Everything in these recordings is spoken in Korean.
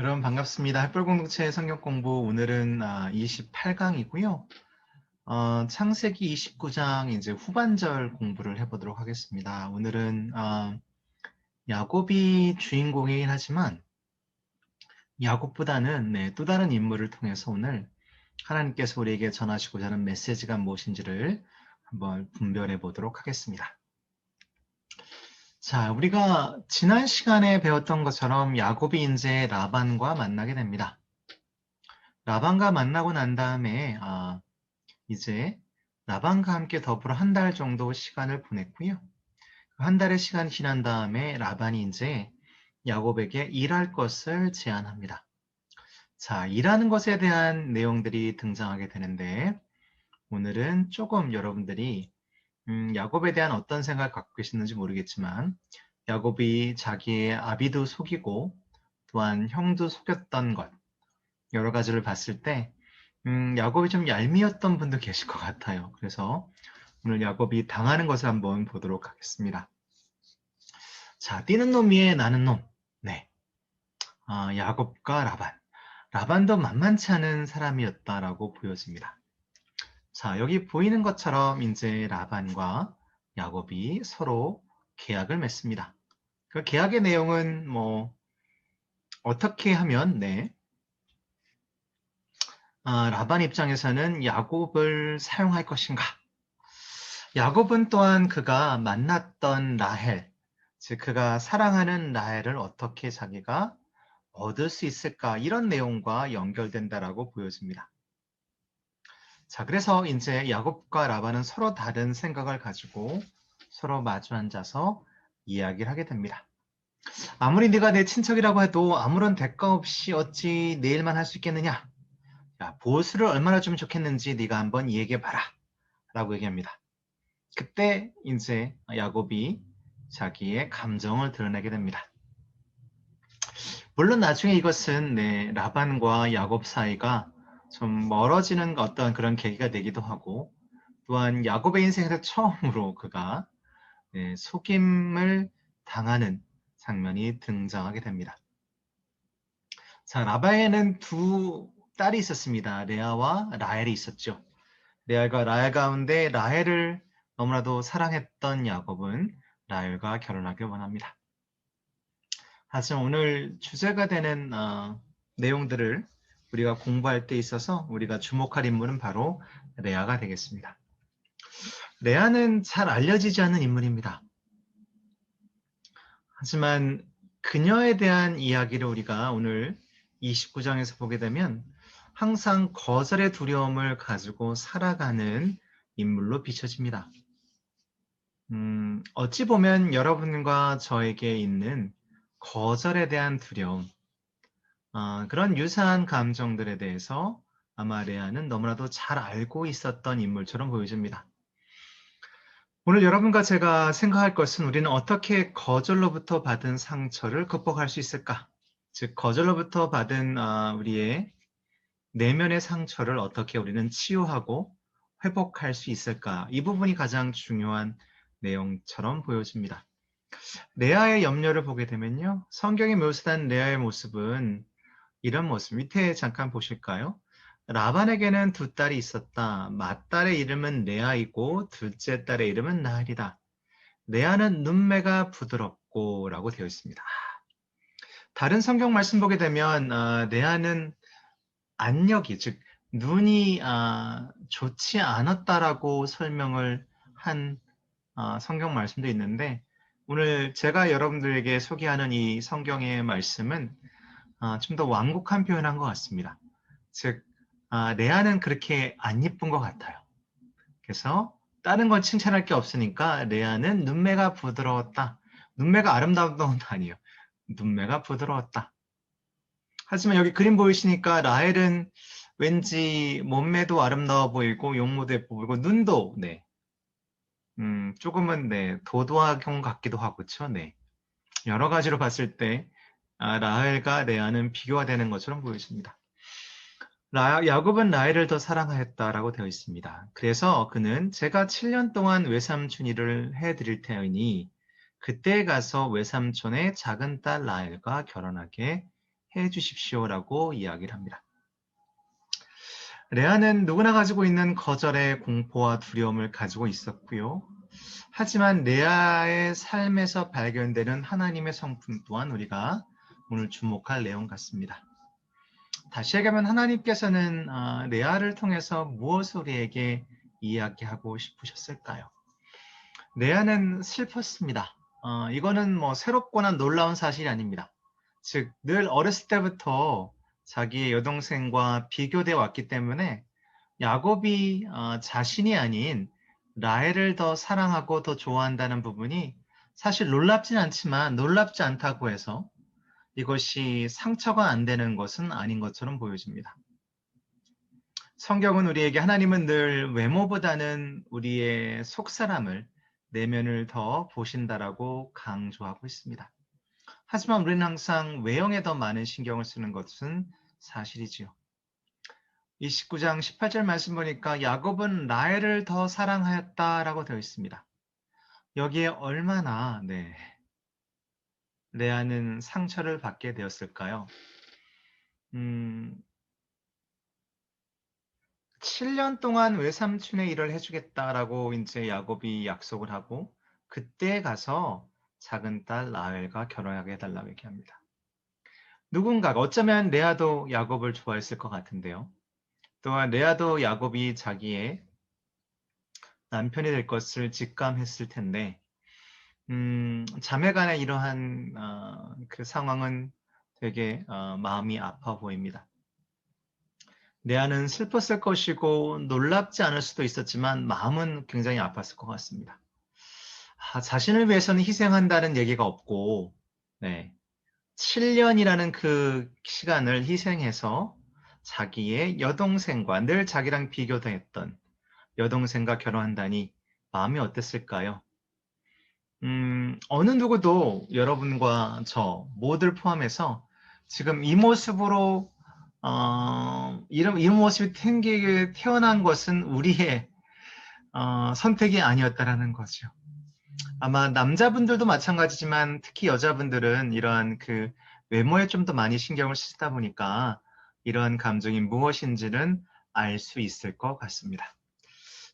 여러분 반갑습니다. 햇불공동체 성경 공부 오늘은 28강이고요. 창세기 29장 이제 후반절 공부를 해보도록 하겠습니다. 오늘은 야곱이 주인공이긴 하지만 야곱보다는 또 다른 인물을 통해서 오늘 하나님께서 우리에게 전하시고자 하는 메시지가 무엇인지를 한번 분별해 보도록 하겠습니다. 자, 우리가 지난 시간에 배웠던 것처럼 야곱이 이제 라반과 만나게 됩니다. 라반과 만나고 난 다음에 이제 라반과 함께 더불어 한 달 정도 시간을 보냈고요. 한 달의 시간이 지난 다음에 라반이 이제 야곱에게 일할 것을 제안합니다. 자, 일하는 것에 대한 내용들이 등장하게 되는데 오늘은 조금 여러분들이 야곱에 대한 어떤 생각을 갖고 계시는지 모르겠지만 야곱이 자기의 아비도 속이고 또한 형도 속였던 것 여러 가지를 봤을 때 야곱이 좀 얄미웠던 분도 계실 것 같아요. 그래서 오늘 야곱이 당하는 것을 한번 보도록 하겠습니다. 자, 뛰는 놈 위에 나는 놈. 네. 야곱과 라반. 라반도 만만치 않은 사람이었다라고 보여집니다. 자, 여기 보이는 것처럼 이제 라반과 야곱이 서로 계약을 맺습니다. 그 계약의 내용은 어떻게 하면 라반 입장에서는 야곱을 사용할 것인가? 야곱은 또한 그가 만났던 라헬, 즉 그가 사랑하는 라헬을 어떻게 자기가 얻을 수 있을까? 이런 내용과 연결된다라고 보여집니다. 자, 그래서 이제 야곱과 라반은 서로 다른 생각을 가지고 서로 마주 앉아서 이야기를 하게 됩니다. 아무리 네가 내 친척이라고 해도 아무런 대가 없이 어찌 내 일만 할 수 있겠느냐? 야, 보수를 얼마나 주면 좋겠는지 네가 한번 얘기해봐라. 라고 얘기합니다. 그때 이제 야곱이 자기의 감정을 드러내게 됩니다. 물론 나중에 이것은 라반과 야곱 사이가 좀 멀어지는 어떤 그런 계기가 되기도 하고 또한 야곱의 인생에서 처음으로 그가 속임을 당하는 장면이 등장하게 됩니다. 자, 라반에는 두 딸이 있었습니다. 레아와 라헬이 있었죠. 레아가 라헬 가운데 라헬을 너무나도 사랑했던 야곱은 라헬과 결혼하길 원합니다. 하지만 오늘 주제가 되는 내용들을 우리가 공부할 때 있어서 우리가 주목할 인물은 바로 레아가 되겠습니다. 레아는 잘 알려지지 않는 인물입니다. 하지만 그녀에 대한 이야기를 우리가 오늘 29장에서 보게 되면 항상 거절의 두려움을 가지고 살아가는 인물로 비춰집니다. 어찌 보면 여러분과 저에게 있는 거절에 대한 두려움, 그런 유사한 감정들에 대해서 아마 레아는 너무나도 잘 알고 있었던 인물처럼 보여집니다. 오늘 여러분과 제가 생각할 것은 우리는 어떻게 거절로부터 받은 상처를 극복할 수 있을까? 즉, 거절로부터 받은 우리의 내면의 상처를 어떻게 우리는 치유하고 회복할 수 있을까? 이 부분이 가장 중요한 내용처럼 보여집니다. 레아의 염려를 보게 되면요. 성경에 묘사된 레아의 모습은 이런 모습, 밑에 잠깐 보실까요? 라반에게는 두 딸이 있었다. 맏딸의 이름은 레아이고 둘째 딸의 이름은 라헬이다. 레아는 눈매가 부드럽고 라고 되어 있습니다. 다른 성경 말씀 보게 되면 레아는 안력이, 즉 눈이 좋지 않았다라고 설명을 한 성경 말씀도 있는데 오늘 제가 여러분들에게 소개하는 이 성경의 말씀은 좀 더 완곡한 표현한 것 같습니다. 즉 레아는 그렇게 안 예쁜 것 같아요. 그래서 다른 건 칭찬할 게 없으니까 레아는 눈매가 부드러웠다. 눈매가 아름다운 건 아니에요. 눈매가 부드러웠다. 하지만 여기 그림 보이시니까 라헬은 왠지 몸매도 아름다워 보이고 용모도 예뻐 보이고 눈도 조금은 도도한 같기도 하고 그렇죠. 여러 가지로 봤을 때 라헬과 레아는 비교가 되는 것처럼 보여집니다. 야곱은 라헬을 더 사랑하였다라고 되어 있습니다. 그래서 그는 제가 7년 동안 외삼촌 일을 해드릴 테니 그때 가서 외삼촌의 작은 딸 라헬과 결혼하게 해 주십시오라고 이야기를 합니다. 레아는 누구나 가지고 있는 거절의 공포와 두려움을 가지고 있었고요. 하지만 레아의 삶에서 발견되는 하나님의 성품 또한 우리가 오늘 주목할 내용 같습니다. 다시 얘기하면 하나님께서는 레아를 통해서 무엇을 우리에게 이야기하고 싶으셨을까요? 레아는 슬펐습니다. 이거는 뭐 새롭거나 놀라운 사실이 아닙니다. 즉, 늘 어렸을 때부터 자기의 여동생과 비교되어 왔기 때문에 야곱이 자신이 아닌 라헬을 더 사랑하고 더 좋아한다는 부분이 사실 놀랍진 않지만 놀랍지 않다고 해서 이것이 상처가 안 되는 것은 아닌 것처럼 보여집니다. 성경은 우리에게 하나님은 늘 외모보다는 우리의 속사람을, 내면을 더 보신다라고 강조하고 있습니다. 하지만 우리는 항상 외형에 더 많은 신경을 쓰는 것은 사실이지요. 29장 18절 말씀 보니까 야곱은 라헬을 더 사랑하였다라고 되어 있습니다. 여기에 얼마나 레아는 상처를 받게 되었을까요? 7년 동안 외삼촌의 일을 해주겠다라고 이제 야곱이 약속을 하고 그때 가서 작은 딸 라헬과 결혼하게 해달라고 얘기합니다. 누군가가 어쩌면 레아도 야곱을 좋아했을 것 같은데요. 또한 레아도 야곱이 자기의 남편이 될 것을 직감했을 텐데 자매간의 이러한 그 상황은 되게 마음이 아파 보입니다. 레아는 슬펐을 것이고 놀랍지 않을 수도 있었지만 마음은 굉장히 아팠을 것 같습니다. 자신을 위해서는 희생한다는 얘기가 없고 7년이라는 그 시간을 희생해서 자기의 여동생과 늘 자기랑 비교했던 여동생과 결혼한다니 마음이 어땠을까요? 어느 누구도 여러분과 저 모두를 포함해서 지금 이 모습으로 이런 모습이 태어난 것은 우리의 선택이 아니었다라는 거죠. 아마 남자분들도 마찬가지지만 특히 여자분들은 이러한 그 외모에 좀 더 많이 신경을 쓰다 보니까 이러한 감정이 무엇인지는 알 수 있을 것 같습니다.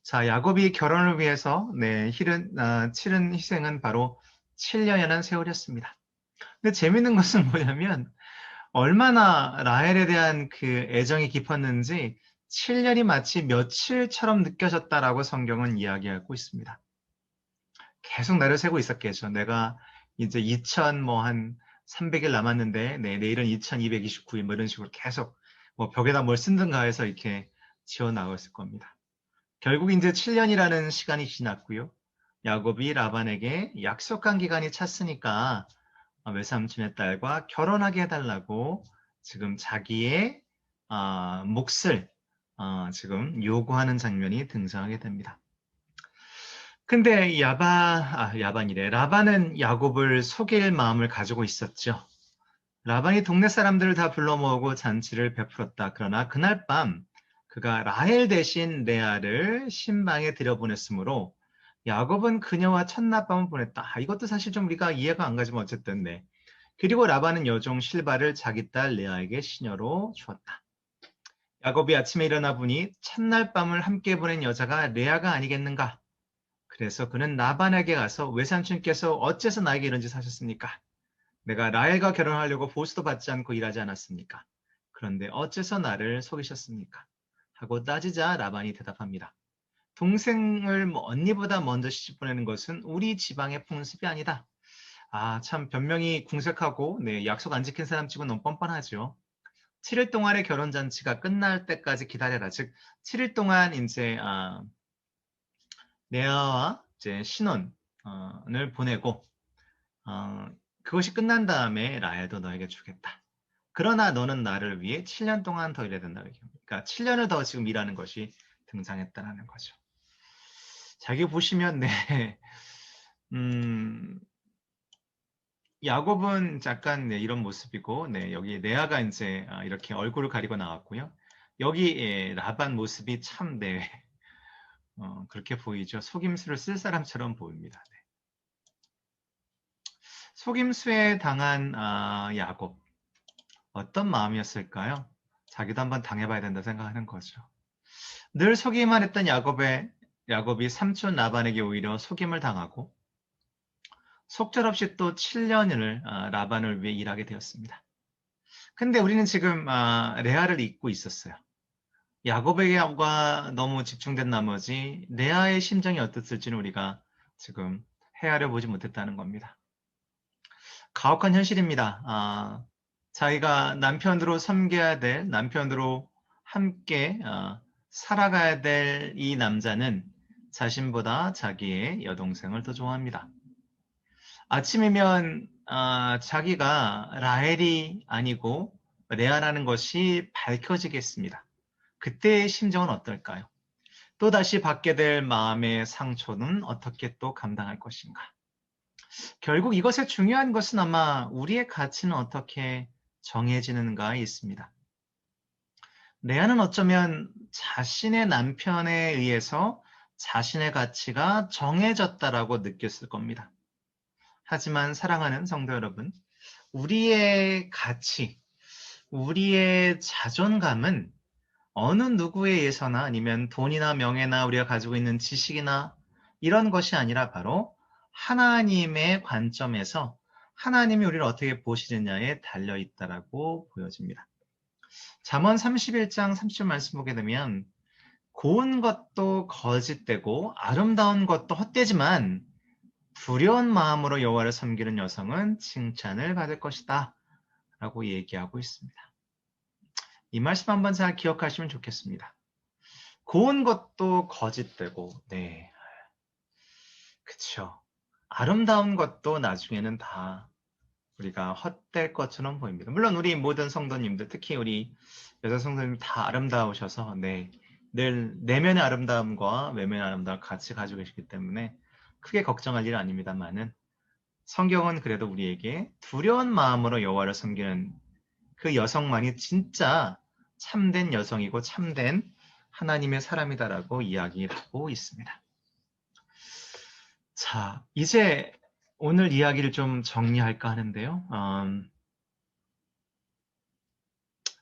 자, 야곱이 결혼을 위해서 치른 희생은 바로 7년이라는 세월이었습니다. 근데 재밌는 것은 뭐냐면 얼마나 라헬에 대한 그 애정이 깊었는지 7년이 마치 며칠처럼 느껴졌다라고 성경은 이야기하고 있습니다. 계속 날을 세고 있었겠죠. 내가 이제 2000한 300일 남았는데 내일은 2229일 뭐 이런 식으로 계속 뭐 벽에다 뭘 쓴든가 해서 이렇게 지어 나갔을 겁니다. 결국 이제 7년이라는 시간이 지났고요. 야곱이 라반에게 약속한 기간이 찼으니까 외삼촌의 딸과 결혼하게 해달라고 지금 자기의 몫을 지금 요구하는 장면이 등장하게 됩니다. 근데 야반이래. 라반은 야곱을 속일 마음을 가지고 있었죠. 라반이 동네 사람들을 다 불러 모으고 잔치를 베풀었다. 그러나 그날 밤 그가 라헬 대신 레아를 신방에 들여보냈으므로 야곱은 그녀와 첫낮밤을 보냈다. 이것도 사실 좀 우리가 이해가 안 가지만 어쨌든 그리고 라반은 여종 실바를 자기 딸 레아에게 시녀로 주었다. 야곱이 아침에 일어나 보니 첫날 밤을 함께 보낸 여자가 레아가 아니겠는가? 그래서 그는 라반에게 가서 외삼촌께서 어째서 나에게 이런 짓 하셨습니까? 내가 라헬과 결혼하려고 보수도 받지 않고 일하지 않았습니까? 그런데 어째서 나를 속이셨습니까? 하고 따지자 라반이 대답합니다. 동생을 언니보다 먼저 시집 보내는 것은 우리 지방의 풍습이 아니다. 참 변명이 궁색하고 약속 안 지킨 사람 치고 너무 뻔뻔하죠. 7일 동안의 결혼잔치가 끝날 때까지 기다려라. 즉 7일 동안 이제 레아와 이제 신혼을 보내고 그것이 끝난 다음에 라헬도 너에게 주겠다. 그러나 너는 나를 위해 7년 동안 더 일해야 된다. 그러니까 7년을 더 지금 일하는 것이 등장했다는 거죠. 자기 보시면 야곱은 약간 이런 모습이고 여기 레아가 이제 이렇게 얼굴을 가리고 나왔고요. 여기 라반 모습이 참 그렇게 보이죠. 속임수를 쓸 사람처럼 보입니다. 속임수에 당한 야곱. 어떤 마음이었을까요? 자기도 한번 당해봐야 된다 생각하는 거죠. 늘 속이기만 했던 야곱이 삼촌 라반에게 오히려 속임을 당하고 속절없이 또 7년을 라반을 위해 일하게 되었습니다. 근데 우리는 지금 레아를 잊고 있었어요. 야곱에게가 너무 집중된 나머지 레아의 심정이 어땠을지는 우리가 지금 헤아려 보지 못했다는 겁니다. 가혹한 현실입니다. 자기가 남편으로 섬겨야 될, 남편으로 함께 살아가야 될 이 남자는 자신보다 자기의 여동생을 더 좋아합니다. 아침이면 자기가 라헬이 아니고 레아라는 것이 밝혀지겠습니다. 그때의 심정은 어떨까요? 또다시 받게 될 마음의 상처는 어떻게 또 감당할 것인가? 결국 이것의 중요한 것은 아마 우리의 가치는 어떻게 정해지는가에 있습니다. 레아는 어쩌면 자신의 남편에 의해서 자신의 가치가 정해졌다라고 느꼈을 겁니다. 하지만 사랑하는 성도 여러분, 우리의 가치, 우리의 자존감은 어느 누구에 의해서나 아니면 돈이나 명예나 우리가 가지고 있는 지식이나 이런 것이 아니라 바로 하나님의 관점에서 하나님이 우리를 어떻게 보시느냐에 달려 있다라고 보여집니다. 잠언 31장 30절 말씀 보게 되면 고운 것도 거짓되고 아름다운 것도 헛되지만 두려운 마음으로 여호와를 섬기는 여성은 칭찬을 받을 것이다 라고 얘기하고 있습니다. 이 말씀 한번 잘 기억하시면 좋겠습니다. 고운 것도 거짓되고, 네, 그쵸. 아름다운 것도 나중에는 다 우리가 헛될 것처럼 보입니다. 물론 우리 모든 성도님들, 특히 우리 여자 성도님 다 아름다우셔서, 네, 늘 내면의 아름다움과 외면의 아름다움을 같이 가지고 계시기 때문에 크게 걱정할 일 아닙니다만은 성경은 그래도 우리에게 두려운 마음으로 여호와를 섬기는 그 여성만이 진짜 참된 여성이고 참된 하나님의 사람이다라고 이야기하고 있습니다. 자, 이제 오늘 이야기를 좀 정리할까 하는데요.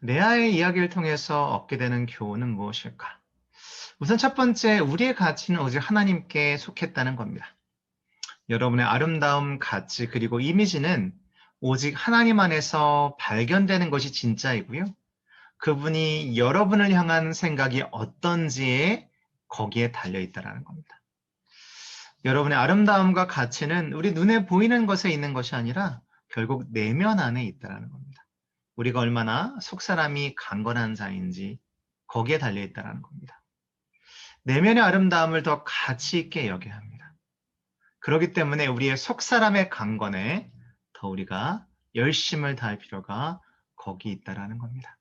레아의 이야기를 통해서 얻게 되는 교훈은 무엇일까? 우선 첫 번째, 우리의 가치는 오직 하나님께 속했다는 겁니다. 여러분의 아름다움, 가치, 그리고 이미지는 오직 하나님 안에서 발견되는 것이 진짜이고요. 그분이 여러분을 향한 생각이 어떤지에 거기에 달려있다는 겁니다. 여러분의 아름다움과 가치는 우리 눈에 보이는 것에 있는 것이 아니라 결국 내면 안에 있다는 겁니다. 우리가 얼마나 속사람이 강건한 자인지 거기에 달려있다는 겁니다. 내면의 아름다움을 더 가치 있게 여겨야 합니다. 그렇기 때문에 우리의 속사람의 강건에 더 우리가 열심을 다할 필요가 거기 있다는 겁니다.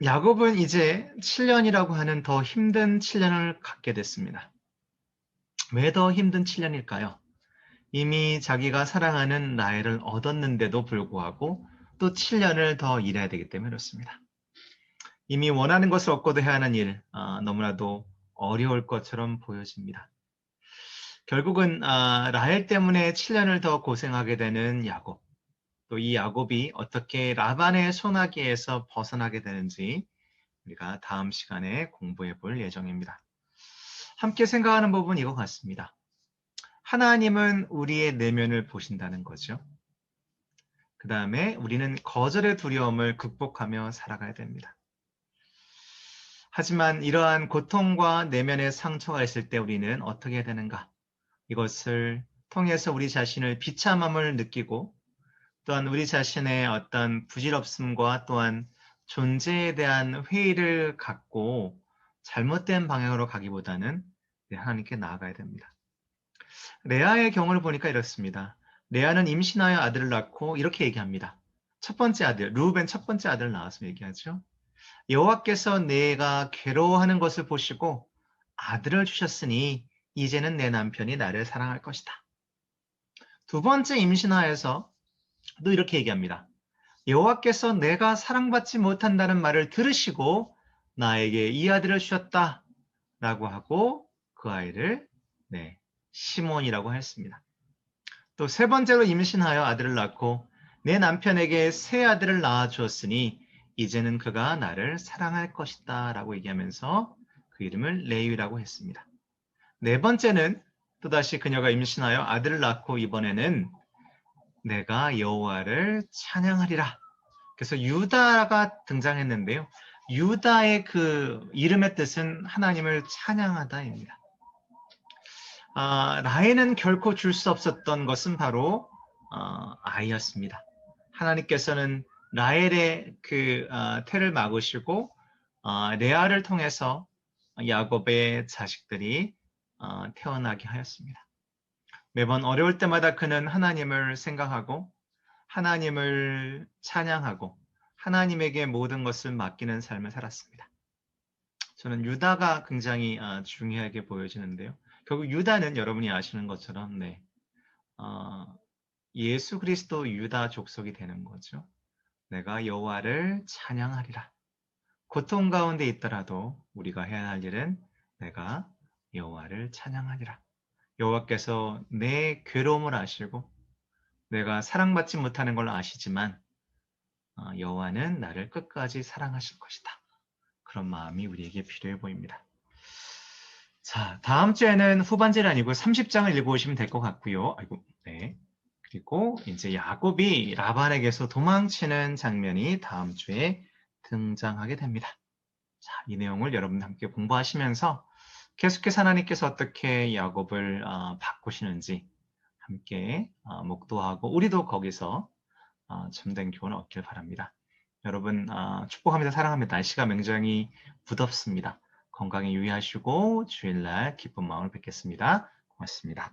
야곱은 이제 7년이라고 하는 더 힘든 7년을 갖게 됐습니다. 왜 더 힘든 7년일까요? 이미 자기가 사랑하는 라헬을 얻었는데도 불구하고 또 7년을 더 일해야 되기 때문에 그렇습니다. 이미 원하는 것을 얻고도 해야 하는 일, 너무나도 어려울 것처럼 보여집니다. 결국은 라헬 때문에 7년을 더 고생하게 되는 야곱. 또 이 야곱이 어떻게 라반의 소나기에서 벗어나게 되는지 우리가 다음 시간에 공부해 볼 예정입니다. 함께 생각하는 부분은 이거 같습니다. 하나님은 우리의 내면을 보신다는 거죠. 그 다음에 우리는 거절의 두려움을 극복하며 살아가야 됩니다. 하지만 이러한 고통과 내면의 상처가 있을 때 우리는 어떻게 해야 되는가? 이것을 통해서 우리 자신을 비참함을 느끼고 또한 우리 자신의 어떤 부질없음과 또한 존재에 대한 회의를 갖고 잘못된 방향으로 가기보다는 하나님께 나아가야 됩니다. 레아의 경우를 보니까 이렇습니다. 레아는 임신하여 아들을 낳고 이렇게 얘기합니다. 첫 번째 아들, 루벤 첫 번째 아들을 낳아서 얘기하죠. 여호와께서 내가 괴로워하는 것을 보시고 아들을 주셨으니 이제는 내 남편이 나를 사랑할 것이다. 두 번째 임신하여서 또 이렇게 얘기합니다. 여호와께서 내가 사랑받지 못한다는 말을 들으시고 나에게 이 아들을 주셨다 라고 하고 그 아이를 시몬이라고 했습니다. 또 세 번째로 임신하여 아들을 낳고 내 남편에게 새 아들을 낳아 주었으니 이제는 그가 나를 사랑할 것이다 라고 얘기하면서 그 이름을 레위라고 했습니다. 네 번째는 또다시 그녀가 임신하여 아들을 낳고 이번에는 내가 여호와를 찬양하리라. 그래서 유다가 등장했는데요. 유다의 그 이름의 뜻은 하나님을 찬양하다입니다. 라헬은 결코 줄 수 없었던 것은 바로 아이였습니다. 하나님께서는 라헬의 그 태를 막으시고 레아를 통해서 야곱의 자식들이 태어나게 하였습니다. 매번 어려울 때마다 그는 하나님을 생각하고 하나님을 찬양하고 하나님에게 모든 것을 맡기는 삶을 살았습니다. 저는 유다가 굉장히 중요하게 보여지는데요. 결국 유다는 여러분이 아시는 것처럼 예수 그리스도 유다 족속이 되는 거죠. 내가 여호와를 찬양하리라. 고통 가운데 있더라도 우리가 해야 할 일은 내가 여호와를 찬양하리라. 여호와께서 내 괴로움을 아시고 내가 사랑받지 못하는 걸 아시지만 여호와는 나를 끝까지 사랑하실 것이다. 그런 마음이 우리에게 필요해 보입니다. 자, 다음 주에는 후반절이 아니고 30장을 읽어오시면 될 것 같고요. 아이고, 네. 그리고 이제 야곱이 라반에게서 도망치는 장면이 다음 주에 등장하게 됩니다. 자, 이 내용을 여러분 함께 공부하시면서 계속해서 하나님께서 어떻게 야곱을 바꾸시는지 함께 묵도하고 우리도 거기서 참된 교훈을 얻길 바랍니다. 여러분 축복합니다. 사랑합니다. 날씨가 굉장히 무덥습니다. 건강에 유의하시고 주일날 기쁜 마음을 뵙겠습니다. 고맙습니다.